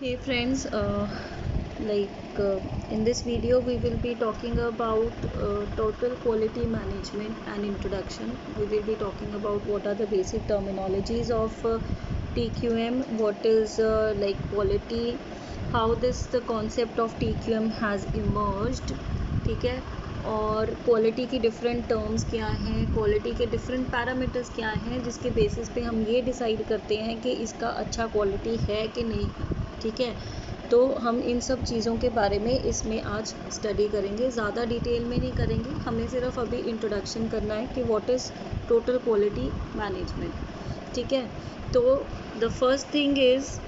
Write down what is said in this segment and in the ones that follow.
Hey friends, in this video we will be talking about total quality management and introduction. We will be talking about what are the basic terminologies of TQM, what is quality, how the concept of TQM has emerged, ठीक है, और quality की different terms क्या हैं, quality के different parameters क्या हैं जिसके बेसिस पे हम ये डिसाइड करते हैं कि इसका अच्छा क्वालिटी है कि नहीं है, ठीक है। तो हम इन सब चीज़ों के बारे में इसमें आज स्टडी करेंगे, ज़्यादा डिटेल में नहीं करेंगे, हमें सिर्फ अभी इंट्रोडक्शन करना है कि what is total quality management, ठीक है। तो the first thing is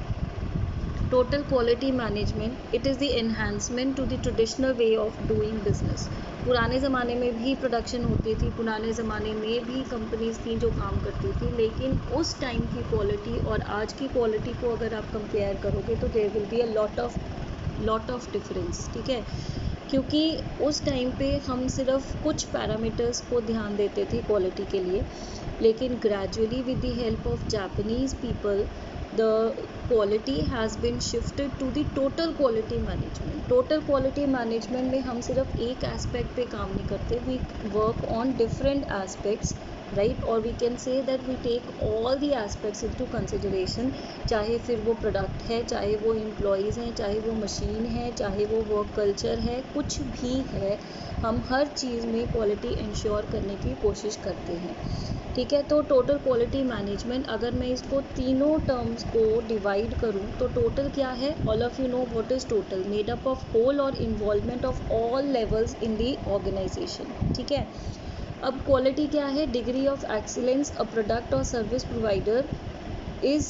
total quality management, it is the enhancement to the traditional way of doing business. पुराने ज़माने में भी प्रोडक्शन होती थी, पुराने ज़माने में भी कंपनीज थी जो काम करती थी, लेकिन उस टाइम की क्वालिटी और आज की क्वालिटी को अगर आप कंपेयर करोगे तो there will be a lot of difference, ठीक है। क्योंकि उस टाइम पे हम सिर्फ कुछ पैरामीटर्स को ध्यान देते थे क्वालिटी के लिए, लेकिन gradually with the help of Japanese people the quality has been shifted to the total quality management. Total quality management में हम सिर्फ एक एस्पेक्ट पे काम नहीं करते, we work on different aspects, right? और we can say that we take all the aspects into consideration, चाहे फिर वो प्रोडक्ट है, चाहे वो एम्प्लॉयज़ हैं, चाहे वो मशीन है, चाहे वो वर्क कल्चर है, कुछ भी है, हम हर चीज़ में क्वालिटी इंश्योर करने की कोशिश करते हैं, ठीक है। तो टोटल क्वालिटी मैनेजमेंट, अगर मैं इसको तीनों टर्म्स को डिवाइड करूं तो टोटल क्या है, all of you know what is total, made up of whole और involvement of all levels in the organization, ठीक है। अब क्वालिटी क्या है, degree of excellence a product और service provider is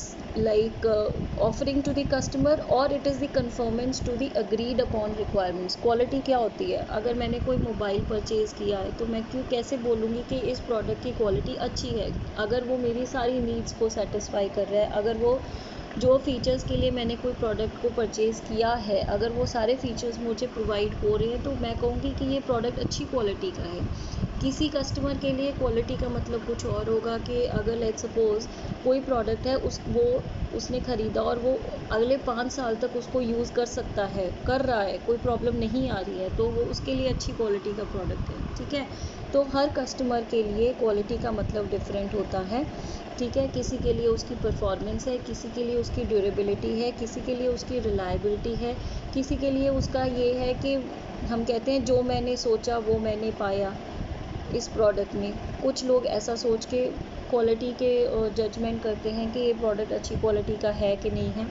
offering to the customer or it is the conformance to the agreed upon requirements. Quality क्या होती है, अगर मैंने कोई मोबाइल परचेज़ किया है तो मैं कैसे बोलूँगी कि इस प्रोडक्ट की क्वालिटी अच्छी है, अगर वो मेरी सारी नीड्स को सेटिस्फाई कर रहा है, अगर वो जो फीचर्स के लिए मैंने कोई प्रोडक्ट को परचेज़ किया है, अगर वो सारे फीचर्स मुझे प्रोवाइड हो रहे हैं तो मैं कहूँगी कि ये प्रोडक्ट अच्छी क्वालिटी का है। किसी कस्टमर के लिए क्वालिटी का मतलब कुछ और होगा कि अगर लेट्स सपोज़ कोई प्रोडक्ट है उसने ख़रीदा और वो अगले 5 साल तक उसको यूज़ कर सकता है, कर रहा है, कोई प्रॉब्लम नहीं आ रही है, तो वो उसके लिए अच्छी क्वालिटी का प्रोडक्ट है, ठीक है। तो हर कस्टमर के लिए क्वालिटी का मतलब डिफरेंट होता है, ठीक है। किसी के लिए उसकी परफॉर्मेंस है, किसी के लिए उसकी ड्यूरेबिलिटी है, किसी के लिए उसकी रिलायबिलिटी है, किसी के लिए उसका ये है कि हम कहते हैं जो मैंने सोचा वो मैंने पाया इस प्रोडक्ट में। कुछ लोग ऐसा सोच के क्वालिटी के जजमेंट करते हैं कि ये प्रोडक्ट अच्छी क्वालिटी का है कि नहीं है।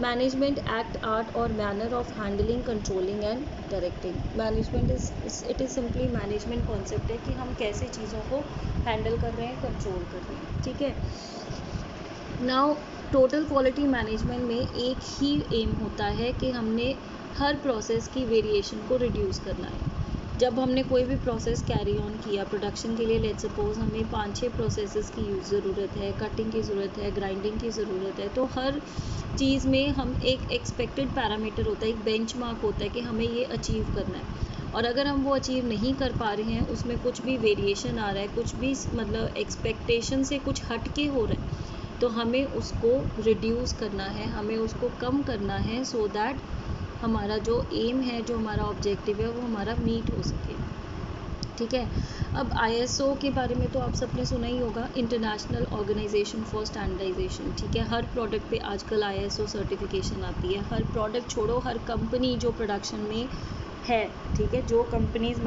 मैनेजमेंट एक्ट, आर्ट और manner of handling, controlling and directing. Management it is simply management concept है कि हम कैसे चीज़ों को हैंडल कर रहे हैं, कंट्रोल कर रहे हैं, ठीक है। नाउ टोटल क्वालिटी मैनेजमेंट में एक ही एम होता है कि हमने हर प्रोसेस की वेरिएशन को रिड्यूस करना है। जब हमने कोई भी प्रोसेस कैरी ऑन किया प्रोडक्शन के लिए, लेट्स सपोज हमें 5-6 प्रोसेसेस की ज़रूरत है, कटिंग की ज़रूरत है, ग्राइंडिंग की ज़रूरत है, तो हर चीज़ में हम एक एक्सपेक्टेड पैरामीटर होता है, एक बेंचमार्क होता है कि हमें ये अचीव करना है, और अगर हम वो अचीव नहीं कर पा रहे हैं, उसमें कुछ भी वेरिएशन आ रहा है, कुछ भी मतलब एक्सपेक्टेशन से कुछ हट के हो रहा है, तो हमें उसको रिड्यूस करना है, हमें उसको कम करना है, सो दैट हमारा जो एम है, जो हमारा ऑब्जेक्टिव है, वो हमारा मीट हो सके, ठीक है। अब ISO के बारे में तो आप सबने सुना ही होगा, इंटरनेशनल ऑर्गेनाइजेशन फॉर स्टैंडर्डाइजेशन, ठीक है। हर प्रोडक्ट पे आजकल ISO सर्टिफिकेशन आती है, हर प्रोडक्ट छोड़ो, हर कंपनी जो प्रोडक्शन में है, ठीक है, जो कंपनीज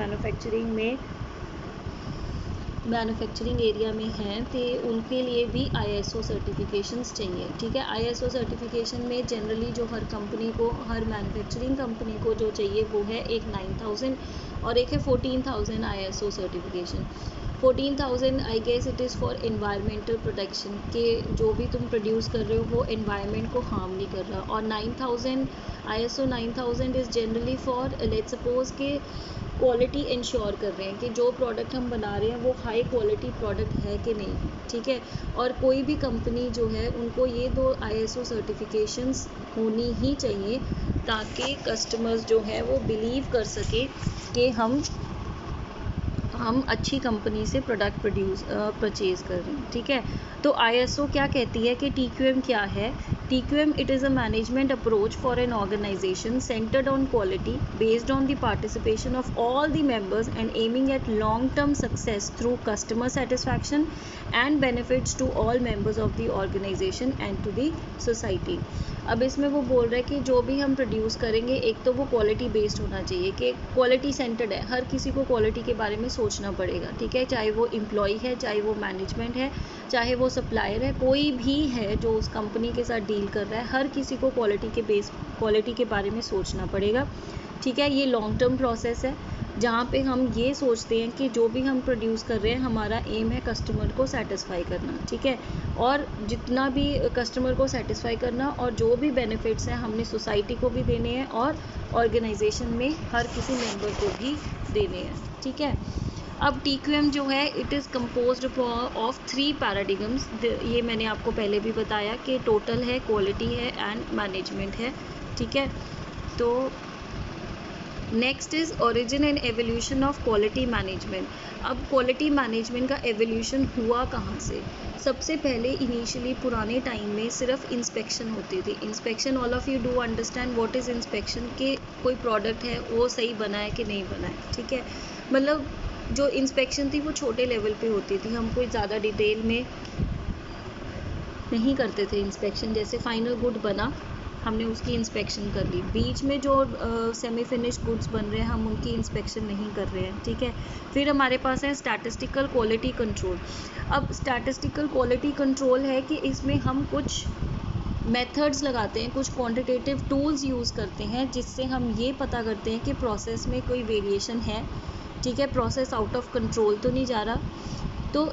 मैन्युफैक्चरिंग एरिया में हैं, तो उनके लिए भी ISO सर्टिफिकेशंस चाहिए, ठीक है। ISO सर्टिफिकेशन में जनरली जो हर कंपनी को, हर मैन्युफैक्चरिंग कंपनी को जो चाहिए वो है एक 9000 और एक है 14000 ISO certification. 14000 I guess it is for environmental protection, के जो भी तुम प्रोड्यूस कर रहे हो वो एनवायरनमेंट को हार्म नहीं कर रहा, और 9000 ISO 9000 is generally for let's suppose के क्वालिटी इंश्योर कर रहे हैं कि जो प्रोडक्ट हम बना रहे हैं वो हाई क्वालिटी प्रोडक्ट है कि नहीं, ठीक है। और कोई भी कंपनी जो है उनको ये 2 ISO सर्टिफिकेशंस होनी ही चाहिए ताकि कस्टमर्स जो है वो बिलीव कर सके कि हम अच्छी कंपनी से प्रोडक्ट परचेज़ कर रहे हैं, ठीक है। तो ISO क्या कहती है कि TQM क्या है, TQM, it is a management approach for an organization centered on quality, based on the participation of all the members and aiming at long-term success through customer satisfaction and benefits to all members of the organization and to the society. अब इसमें वो बोल रहा है कि जो भी हम प्रोड्यूस करेंगे, एक तो वो क्वालिटी बेस्ड होना चाहिए कि क्वालिटी सेंटर्ड है, हर किसी को क्वालिटी के बारे में सोचना पड़ेगा, ठीक है, चाहे वो एम्प्लॉय है, चाहे वो मैनेजमेंट है, चाहे वो सप्लायर है, कोई भी है जो उस कंपनी के साथ डील कर रहा है, हर किसी को क्वालिटी के बारे में सोचना पड़ेगा, ठीक है। ये लॉन्ग टर्म प्रोसेस है जहाँ पे हम ये सोचते हैं कि जो भी हम प्रोड्यूस कर रहे हैं, हमारा एम है कस्टमर को सेटिस्फाई करना, ठीक है, और जितना भी कस्टमर को सेटिस्फाई करना और जो भी बेनिफिट्स हैं हमने सोसाइटी को भी देने हैं और ऑर्गेनाइजेशन में हर किसी मेंबर को भी देने हैं, ठीक है। अब TQM जो है, it is composed of 3 paradigms. ये मैंने आपको पहले भी बताया कि टोटल है, क्वालिटी है एंड मैनेजमेंट है, ठीक है। तो next is origin and evolution of quality management. अब क्वालिटी मैनेजमेंट का एवोल्यूशन हुआ कहाँ से? सबसे पहले इनिशियली पुराने टाइम में सिर्फ इंस्पेक्शन होती थी। Inspection, all of you do understand what is inspection, कि कोई प्रोडक्ट है वो सही बना है कि नहीं बना है, ठीक है। मतलब जो इंस्पेक्शन थी वो छोटे लेवल पे होती थी, हम कोई ज़्यादा डिटेल में नहीं करते थे इंस्पेक्शन। जैसे फाइनल गुड बना, हमने उसकी इंस्पेक्शन कर ली, बीच में जो सेमी फिनिश्ड गुड्स बन रहे हैं हम उनकी इंस्पेक्शन नहीं कर रहे हैं, ठीक है। फिर हमारे पास है स्टैटिस्टिकल क्वालिटी कंट्रोल। अब स्टैटिस्टिकल क्वालिटी कंट्रोल है कि इसमें हम कुछ मेथड्स लगाते हैं, कुछ क्वांटिटेटिव टूल्स यूज़ करते हैं, जिससे हम ये पता करते हैं कि प्रोसेस में कोई वेरिएशन है, ठीक है, प्रोसेस आउट ऑफ कंट्रोल तो नहीं जा रहा, तो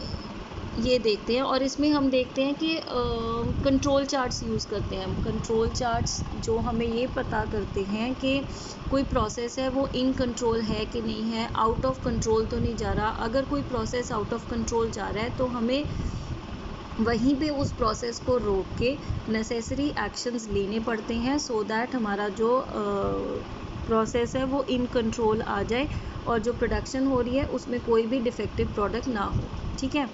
ये देखते हैं। और इसमें हम देखते हैं कि कंट्रोल चार्ट्स यूज़ करते हैं हम। कंट्रोल चार्ट्स जो हमें ये पता करते हैं कि कोई प्रोसेस है वो इन कंट्रोल है कि नहीं है, आउट ऑफ कंट्रोल तो नहीं जा रहा। अगर कोई प्रोसेस आउट ऑफ कंट्रोल जा रहा है तो हमें वहीं पे उस प्रोसेस को रोक के नेसेसरी एक्शंस लेने पड़ते हैं, सो दैट हमारा जो प्रोसेस है वो इन कंट्रोल आ जाए और जो प्रोडक्शन हो रही है उसमें कोई भी डिफेक्टिव प्रोडक्ट ना हो, ठीक है।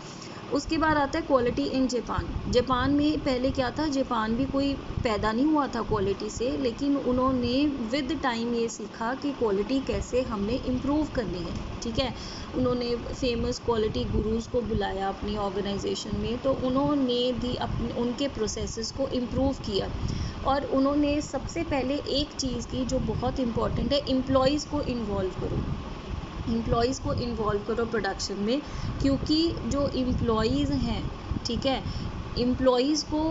उसके बाद आता है क्वालिटी इन जापान। जापान में पहले क्या था, जापान भी कोई पैदा नहीं हुआ था क्वालिटी से, लेकिन उन्होंने विद टाइम ये सीखा कि क्वालिटी कैसे हमने इम्प्रूव करनी है, ठीक है। उन्होंने फेमस क्वालिटी गुरुज को बुलाया अपनी ऑर्गेनाइजेशन में, तो उन्होंने भी अपने उनके प्रोसेसेस को इम्प्रूव किया। और उन्होंने सबसे पहले एक चीज़ की जो बहुत इम्पॉर्टेंट है, एम्प्लॉयज़ को इन्वॉल्व करो, एम्प्लॉयज़ को इन्वॉल्व करो प्रोडक्शन में, क्योंकि जो एम्प्लॉयज़ हैं, ठीक है, एम्प्लॉयज़ को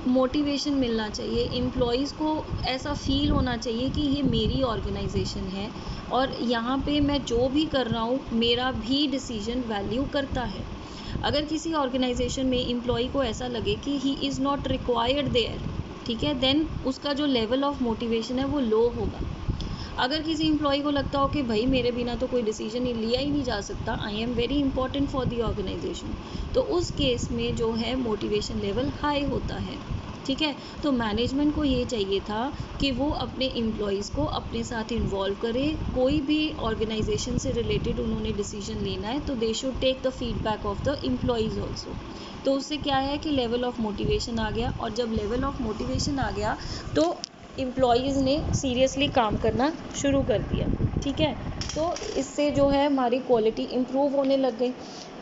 मोटिवेशन मिलना चाहिए, एम्प्लॉयज़ को ऐसा फील होना चाहिए कि ये मेरी ऑर्गेनाइजेशन है और यहाँ पे मैं जो भी कर रहा हूँ मेरा भी डिसीजन वैल्यू करता है। अगर किसी ऑर्गेनाइजेशन में एम्प्लॉय को ऐसा लगे कि he is not required there, ठीक है, देन उसका जो लेवल ऑफ मोटिवेशन है वो लो होगा। अगर किसी एम्प्लॉय को लगता हो कि भाई मेरे बिना तो कोई डिसीजन लिया ही नहीं जा सकता, I am very important for the organization, तो उस केस में जो है मोटिवेशन लेवल हाई होता है, ठीक है। तो मैनेजमेंट को ये चाहिए था कि वो अपने एम्प्लॉयज़ को अपने साथ इन्वॉल्व करे। कोई भी ऑर्गेनाइजेशन से रिलेटेड उन्होंने डिसीजन लेना है तो they should take the feedback of the employees also. तो उससे क्या है कि लेवल ऑफ मोटिवेशन आ गया, और जब लेवल ऑफ मोटिवेशन आ गया तो एम्प्लॉयज़ ने सीरियसली काम करना शुरू कर दिया, ठीक है। तो इससे जो है हमारी क्वालिटी इम्प्रूव होने लग गई,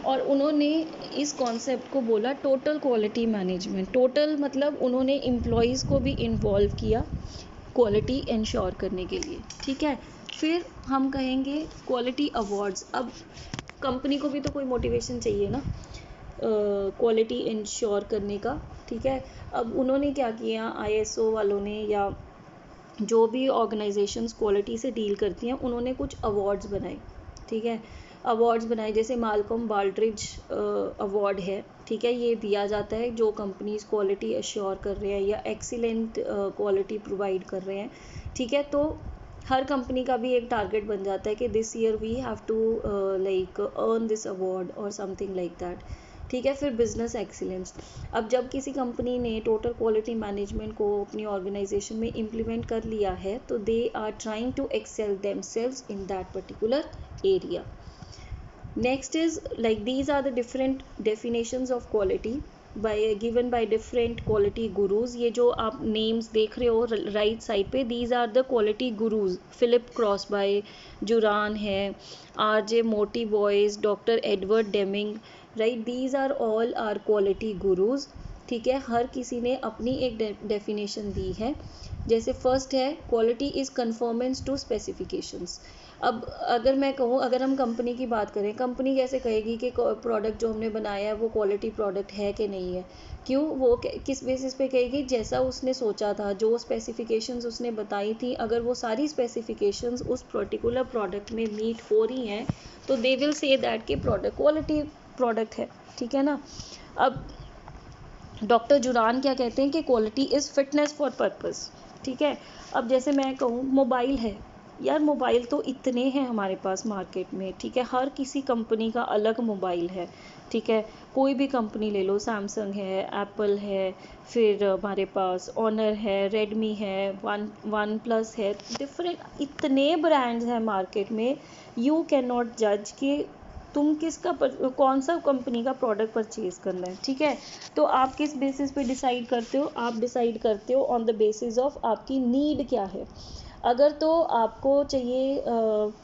और उन्होंने इस कॉन्सेप्ट को बोला टोटल क्वालिटी मैनेजमेंट। टोटल मतलब उन्होंने एम्प्लॉयज़ को भी इन्वॉल्व किया क्वालिटी इंश्योर करने के लिए, ठीक है। फिर हम कहेंगे क्वालिटी अवार्ड्स। अब कंपनी को भी तो कोई मोटिवेशन चाहिए ना क्वालिटी इंश्योर करने का, ठीक है। अब उन्होंने क्या किया, ISO वालों ने या जो भी ऑर्गेनाइजेशंस क्वालिटी से डील करती हैं उन्होंने कुछ अवार्ड्स बनाए, ठीक है। अवार्ड्स बनाए जैसे मालकम बाल्ड्रिज अवार्ड है, ठीक है, ये दिया जाता है जो कंपनीज क्वालिटी अश्योर कर रहे हैं या एक्सीलेंट क्वालिटी प्रोवाइड कर रहे हैं, ठीक है। तो हर कंपनी का भी एक टारगेट बन जाता है कि this year we have to like earn this award और समथिंग लाइक दैट, ठीक है। फिर बिजनेस एक्सीलेंस। अब जब किसी कंपनी ने टोटल क्वालिटी मैनेजमेंट को अपनी ऑर्गेनाइजेशन में इम्प्लीमेंट कर लिया है तो they are trying to excel themselves in that particular area. Next is like these are the different definitions of quality. By given by different quality gurus. ये जो आप नेम्स देख रहे हो राइट साइड पे, these are the quality gurus. Philip Crosby, Juran है, आरजे मोटी बॉयज, doctor Edward Deming, right, these are all are quality gurus. ठीक है, हर किसी ने अपनी एक डेफिनेशन दी है। जैसे फर्स्ट है quality is conformance to specifications. अब अगर मैं कहूँ, अगर हम कंपनी की बात करें, कंपनी कैसे कहेगी कि प्रोडक्ट जो हमने बनाया है वो क्वालिटी प्रोडक्ट है कि नहीं है? क्यों? वो किस बेसिस पे कहेगी? जैसा उसने सोचा था, जो स्पेसिफिकेशंस उसने बताई थी, अगर वो सारी स्पेसिफिकेशंस उस पर्टिकुलर प्रोडक्ट में मीट हो रही हैं तो दे विल से दैट कि प्रोडक्ट क्वालिटी प्रोडक्ट है। ठीक है ना। अब डॉक्टर जुरान क्या कहते हैं कि quality is fitness for purpose. ठीक है। अब जैसे मैं कहूँ मोबाइल है, यार मोबाइल तो इतने हैं हमारे पास मार्केट में। ठीक है, हर किसी कंपनी का अलग मोबाइल है। ठीक है, कोई भी कंपनी ले लो, सैमसंग है, एप्पल है, फिर हमारे पास ऑनर है, रेडमी है, वन प्लस है, डिफरेंट इतने ब्रांड्स हैं मार्केट में। यू कैन नॉट जज कि तुम कौन सा कंपनी का प्रोडक्ट परचेज करना है। ठीक है, तो आप किस बेसिस पे डिसाइड करते हो? आप डिसाइड करते हो ऑन द बेसिस ऑफ आपकी नीड क्या है। अगर तो आपको चाहिए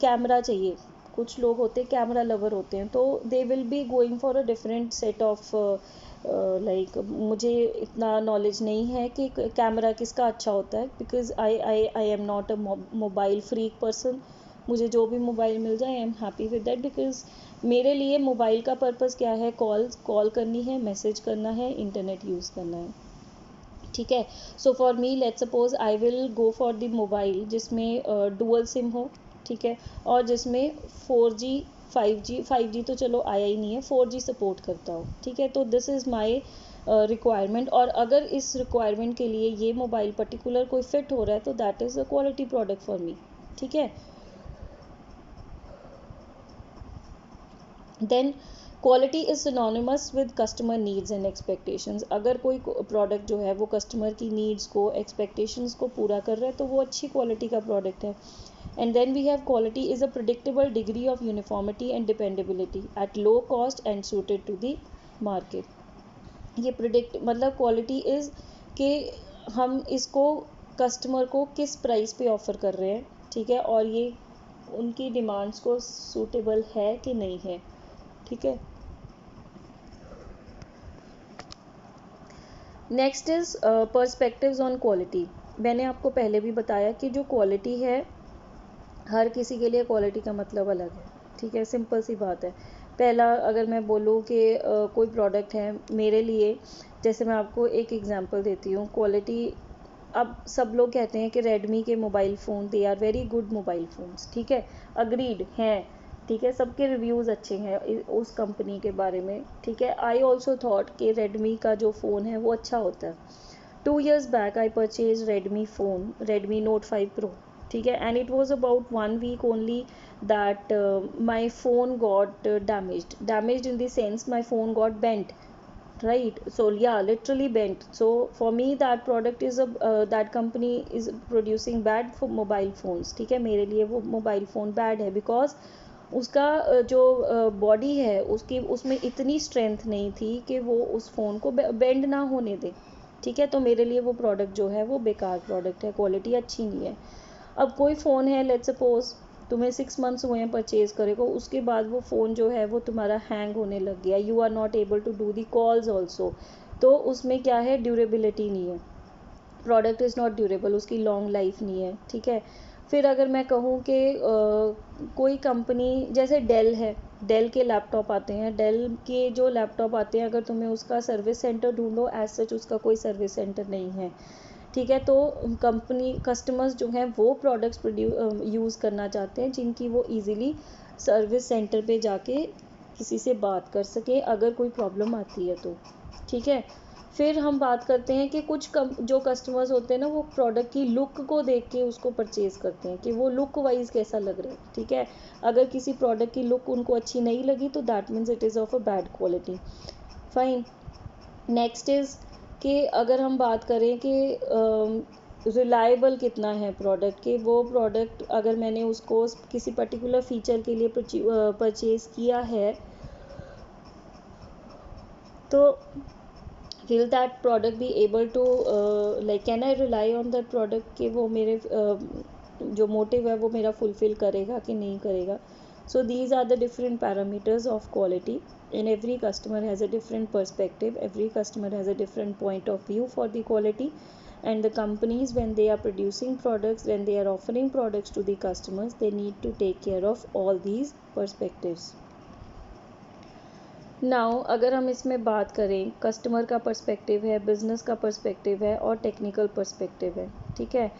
कैमरा चाहिए, कुछ लोग होते हैं कैमरा लवर होते हैं, तो they will be going for a different set of like, मुझे इतना नॉलेज नहीं है कि कैमरा किसका अच्छा होता है, because I am not a mobile freak person. मुझे जो भी मोबाइल मिल जाए I am happy with that, because मेरे लिए मोबाइल का पर्पज़ क्या है? कॉल करनी है, मैसेज करना है, इंटरनेट यूज़ करना है। ठीक है, so for me let's suppose I will go for the mobile जिसमें डुअल सिम हो। ठीक है, और जिसमें 4G 5G तो चलो आया ही नहीं है, 4G सपोर्ट करता हो। ठीक है, तो दिस इज़ माई रिक्वायरमेंट, और अगर इस रिक्वायरमेंट के लिए ये मोबाइल पर्टिकुलर कोई फिट हो रहा है तो that is a quality product for me. ठीक है, then quality is synonymous with customer needs and expectations. अगर कोई प्रोडक्ट जो है वो कस्टमर की नीड्स को, एक्सपेक्टेशंस को पूरा कर रहा है तो वो अच्छी क्वालिटी का प्रोडक्ट है। And then we have quality is a predictable degree of uniformity and dependability at low cost and suited to the market. ये प्रिडिक्ट मतलब क्वालिटी इज़ कि हम इसको कस्टमर को किस प्राइस पे ऑफ़र कर रहे हैं। ठीक है, और ये उनकी डिमांड्स को सूटेबल है कि नहीं है। ठीक है, next is perspectives on quality. मैंने आपको पहले भी बताया कि जो क्वालिटी है, हर किसी के लिए क्वालिटी का मतलब अलग है। ठीक है, सिंपल सी बात है। पहला अगर मैं बोलूँ कि कोई प्रोडक्ट है मेरे लिए, जैसे मैं आपको एक एग्जांपल देती हूँ क्वालिटी। अब सब लोग कहते हैं कि रेडमी के mobile phone they are very good mobile phones. ठीक है, अग्रीड हैं। ठीक है, सबके रिव्यूज़ अच्छे हैं उस कंपनी के बारे में। ठीक है, आई ऑल्सो थॉट कि रेडमी का जो फ़ोन है वो अच्छा होता है। 2 years back I purchased Redmi phone, Redmi Note 5 Pro. ठीक है, and it was about 1 week only that my phone got damaged in the sense my phone got bent, right? So yeah, literally bent. So for me that product is that company is producing bad for mobile phones. ठीक है, मेरे लिए वो mobile phone bad है, because उसका जो body है उसमें इतनी स्ट्रेंथ नहीं थी कि वो उस फ़ोन को बेंड ना होने दे। ठीक है, तो मेरे लिए वो प्रोडक्ट जो है वो बेकार प्रोडक्ट है, क्वालिटी अच्छी नहीं है। अब कोई फ़ोन है, लेट्स सपोज तुम्हें 6 months हुए हैं परचेज़ करे को, उसके बाद वो फ़ोन जो है वो तुम्हारा हैंग होने लग गया, you are not able to do the calls also, तो उसमें क्या है? ड्यूरेबिलिटी नहीं है, प्रोडक्ट इज़ नॉट ड्यूरेबल, उसकी लॉन्ग लाइफ नहीं है। ठीक है, फिर अगर मैं कहूँ कि कोई कंपनी जैसे डेल है, डेल के लैपटॉप आते हैं, डेल के जो लैपटॉप आते हैं अगर तुम्हें उसका सर्विस सेंटर ढूंढो, एज सच उसका कोई सर्विस सेंटर नहीं है। ठीक है, तो कंपनी कस्टमर्स जो हैं वो प्रोडक्ट्स यूज़ करना चाहते हैं जिनकी वो इजीली सर्विस सेंटर पे जाके किसी से बात कर सके अगर कोई प्रॉब्लम आती है तो। ठीक है, फिर हम बात करते हैं कि जो कस्टमर्स होते हैं ना, वो प्रोडक्ट की लुक को देख के उसको परचेज़ करते हैं कि वो लुक वाइज कैसा लग रहा है। ठीक है, अगर किसी प्रोडक्ट की लुक उनको अच्छी नहीं लगी तो that means it is of a bad quality. Fine, next is कि अगर हम बात करें कि रिलायबल कितना है प्रोडक्ट के, वो प्रोडक्ट अगर मैंने उसको किसी पर्टिकुलर फीचर के लिए परचेज़ किया है तो will that product be able to like can I rely on that product कि वो मेरे जो मोटिव है वो मेरा फुलफिल करेगा कि नहीं करेगा. So these are the different parameters of quality, and every customer has a different perspective, every customer has a different point of view for the quality, and the companies, when they are producing products, when they are offering products to the customers, they need to take care of all these perspectives. Now अगर हम इसमें बात करें, customer का perspective है, business का perspective है और टेक्निकल पर्सपेक्टिव है. ठीक है.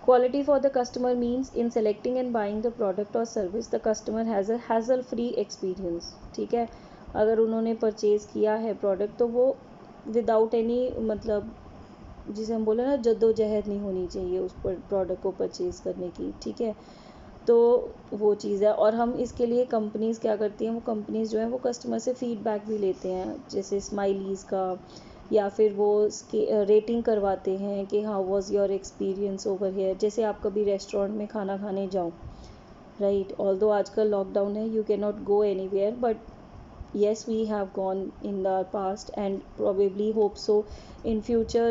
Quality for the customer means in selecting and buying the product और service the customer has a hassle free experience. ठीक है. अगर उन्होंने परचेज़ किया है प्रोडक्ट तो वो विदाउट एनी मतलब जिसे हम बोले ना जद्दोजहद नहीं होनी चाहिए उस प्रोडक्ट को परचेज़ करने की. ठीक है. तो वो चीज़ है. और हम इसके लिए कंपनीज़ क्या करती हैं, वो कंपनीज़ जो है वो कस्टमर से फीडबैक भी लेते हैं, जैसे स्माइलीज़ का, या फिर वो रेटिंग करवाते हैं कि how was your experience over here. जैसे आप कभी रेस्टोरेंट में खाना खाने जाओ, राइट, ऑल्दो आजकल लॉकडाउन है, you can not go anywhere, but yes, we have gone in the past and probably hope so in future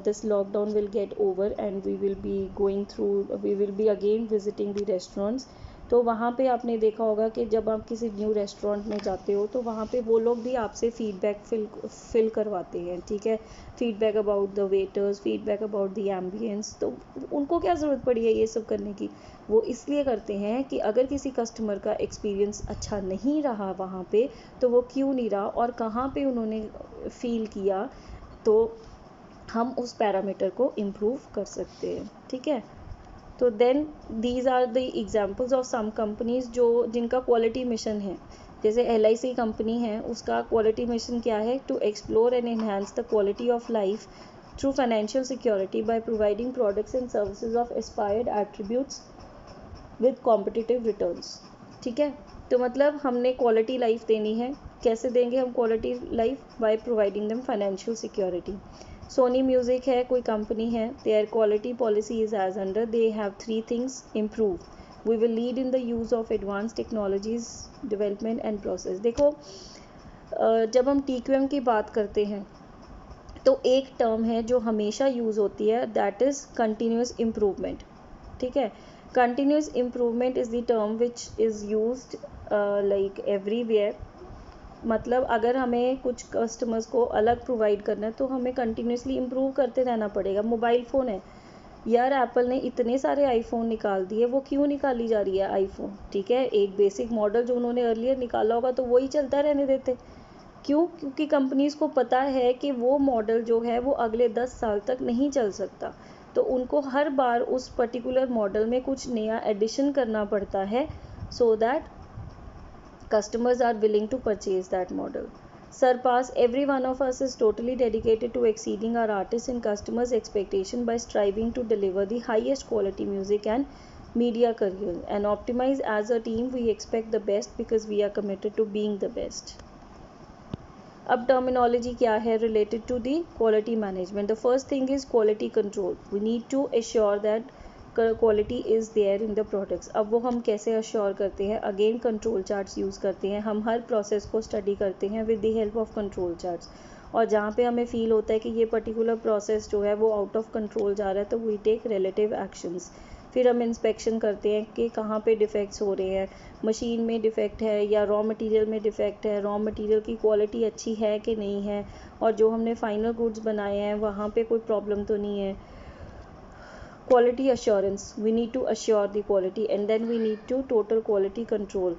this lockdown will get over and we will be again visiting the restaurants. तो वहाँ पे आपने देखा होगा कि जब आप किसी न्यू रेस्टोरेंट में जाते हो तो वहाँ पे वो लोग भी आपसे फीडबैक फिल करवाते हैं. ठीक है. Feedback about the waiters, feedback about the ambience. तो उनको क्या ज़रूरत पड़ी है ये सब करने की? वो इसलिए करते हैं कि अगर किसी कस्टमर का एक्सपीरियंस अच्छा नहीं रहा वहाँ पे, तो वो क्यों नहीं रहा और कहाँ पे उन्होंने फील किया, तो हम उस पैरामीटर को इम्प्रूव कर सकते हैं. ठीक है. तो then these are the examples of some companies जिनका क्वालिटी मिशन है. जैसे LIC कंपनी है, उसका क्वालिटी मिशन क्या है? To explore and enhance the quality of life through financial security by providing products and services of aspired attributes with competitive returns. ठीक है. तो मतलब हमने क्वालिटी लाइफ देनी है. कैसे देंगे हम quality life? By providing them financial security. Sony music है, कोई कंपनी है, their quality policy is as under, they have 3 things: improve, we will lead in the use of advance technologies, development and process. देखो जब हम TQM की बात करते हैं तो एक टर्म है जो हमेशा यूज़ होती है, दैट इज़ कंटिन्यूस इम्प्रूवमेंट. ठीक है. Continuous improvement is the term which is used like everywhere. मतलब अगर हमें कुछ कस्टमर्स को अलग प्रोवाइड करना है तो हमें कंटिन्यूसली इम्प्रूव करते रहना पड़ेगा. मोबाइल फ़ोन है यार, एप्पल ने इतने सारे आईफोन निकाल दिए, वो क्यों निकाली जा रही है आईफोन? ठीक है. एक बेसिक मॉडल जो उन्होंने अर्लियर निकाला होगा तो वही चलता रहने देते. क्यों? क्योंकि कंपनीज़ को पता है कि वो मॉडल जो है वो अगले 10 साल तक नहीं चल सकता, तो उनको हर बार उस पर्टिकुलर मॉडल में कुछ नया एडिशन करना पड़ता है, so that customers are willing to purchase that model. Surpass, every one of us is totally dedicated to exceeding our artists and customers' expectation by striving to deliver the highest quality music and media career, and optimize. As a team we expect the best because we are committed to being the best. अब terminology क्या है related to the quality management? The first thing is quality control. We need to assure that quality is there in the products. अब वो हम कैसे assure करते हैं? Again control charts use करते हैं. हम हर प्रोसेस को स्टडी करते हैं with the help of control charts, और जहाँ पे हमें फील होता है कि ये पर्टिकुलर प्रोसेस जो है वो आउट ऑफ कंट्रोल जा रहा है तो वी टेक रिलेटिव एक्शंस. फिर हम इंस्पेक्शन करते हैं कि कहाँ पे डिफ़ेक्ट्स हो रहे हैं, मशीन में डिफ़ेक्ट है या रॉ मटेरियल में डिफ़ेक्ट है, रॉ मटेरियल की क्वालिटी अच्छी है कि नहीं है, और जो हमने फाइनल गुड्स बनाए हैं वहाँ पे कोई प्रॉब्लम तो नहीं है. Quality assurance, we need to assure the quality, and then we need to total quality control.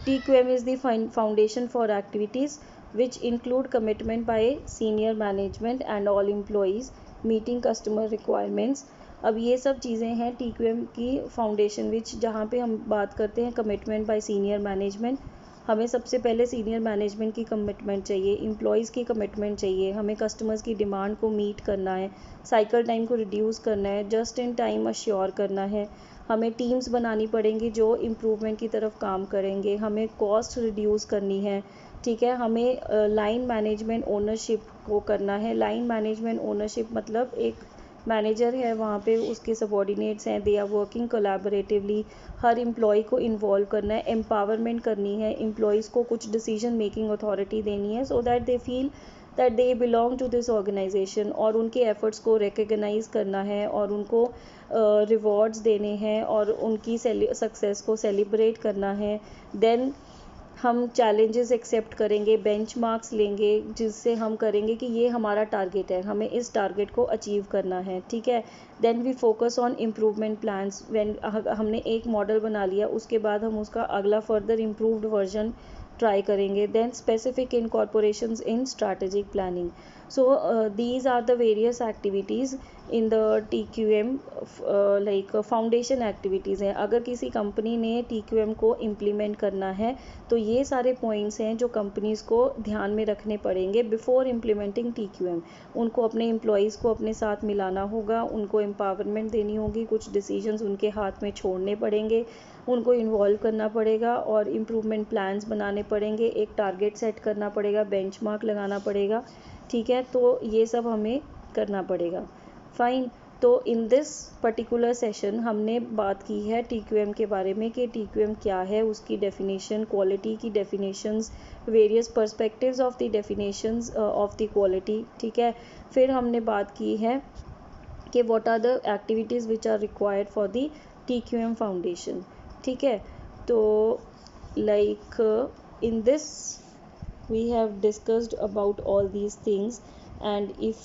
TQM is the foundation for activities which include commitment by senior management and all employees, meeting customer requirements. अब ये सब चीज़ें हैं TQM की foundation विच, जहाँ पे हम बात करते हैं कमिटमेंट बाय सीनियर मैनेजमेंट. हमें सबसे पहले सीनियर मैनेजमेंट की कमिटमेंट चाहिए, एम्प्लॉयज़ की कमिटमेंट चाहिए, हमें कस्टमर्स की डिमांड को मीट करना है, साइकिल टाइम को रिड्यूस करना है, जस्ट इन टाइम अश्योर करना है, हमें टीम्स बनानी पड़ेंगी जो इम्प्रूवमेंट की तरफ काम करेंगे, हमें कॉस्ट रिड्यूस करनी है. ठीक है. हमें लाइन मैनेजमेंट ओनरशिप को करना है. लाइन मैनेजमेंट ओनरशिप मतलब एक मैनेजर है, वहाँ पे उसके सबॉर्डिनेट्स हैं, दे आर वर्किंग कोलैबोरेटिवली. हर एम्प्लॉय को इन्वॉल्व करना है, एम्पावरमेंट करनी है, एम्प्लॉयज़ को कुछ डिसीजन मेकिंग अथॉरिटी देनी है, so that they feel that they belong to this organization, और उनके एफर्ट्स को रिकग्नाइज करना है और उनको रिवॉर्ड्स देने हैं और उनकी सक्सेस को सेलिब्रेट करना है। देन हम चैलेंजेस एक्सेप्ट करेंगे, बेंचमार्क्स लेंगे, जिससे हम करेंगे कि ये हमारा टारगेट है, हमें इस टारगेट को अचीव करना है, ठीक है। Then we focus on improvement plans, when हमने एक मॉडल बना लिया उसके बाद हम उसका अगला फर्दर इम्प्रूव्ड वर्जन ट्राई करेंगे। Then specific incorporations in strategic planning. So these are the various activities in the TQM, like foundation activities हैं। अगर किसी कंपनी ने TQM को इम्प्लीमेंट करना है तो ये सारे पॉइंट्स हैं जो कंपनीज़ को ध्यान में रखने पड़ेंगे बिफोर इम्प्लीमेंटिंग TQM। उनको अपने एम्प्लॉयज़ को अपने साथ मिलाना होगा, उनको एम्पावरमेंट देनी होगी, कुछ डिसीजंस उनके हाथ में छोड़ने पड़ेंगे, उनको इन्वॉल्व करना पड़ेगा और इम्प्रूवमेंट प्लान्स बनाने पड़ेंगे, एक टारगेट सेट करना पड़ेगा, बेंचमार्क लगाना पड़ेगा, ठीक है। तो ये सब हमें करना पड़ेगा, फाइन। तो इन दिस पर्टिकुलर सेशन हमने बात की है TQM के बारे में कि TQM क्या है, उसकी डेफिनेशन, क्वालिटी की definitions, various perspectives of the definitions of the quality, ठीक है। फिर हमने बात की है कि what are the activities which are required for the TQM foundation, ठीक है। तो like in this we have discussed about all these things, and if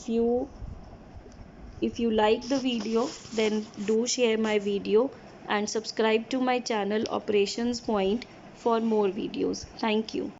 you like the video, then do share my video and subscribe to my channel Operations Point for more videos. Thank you.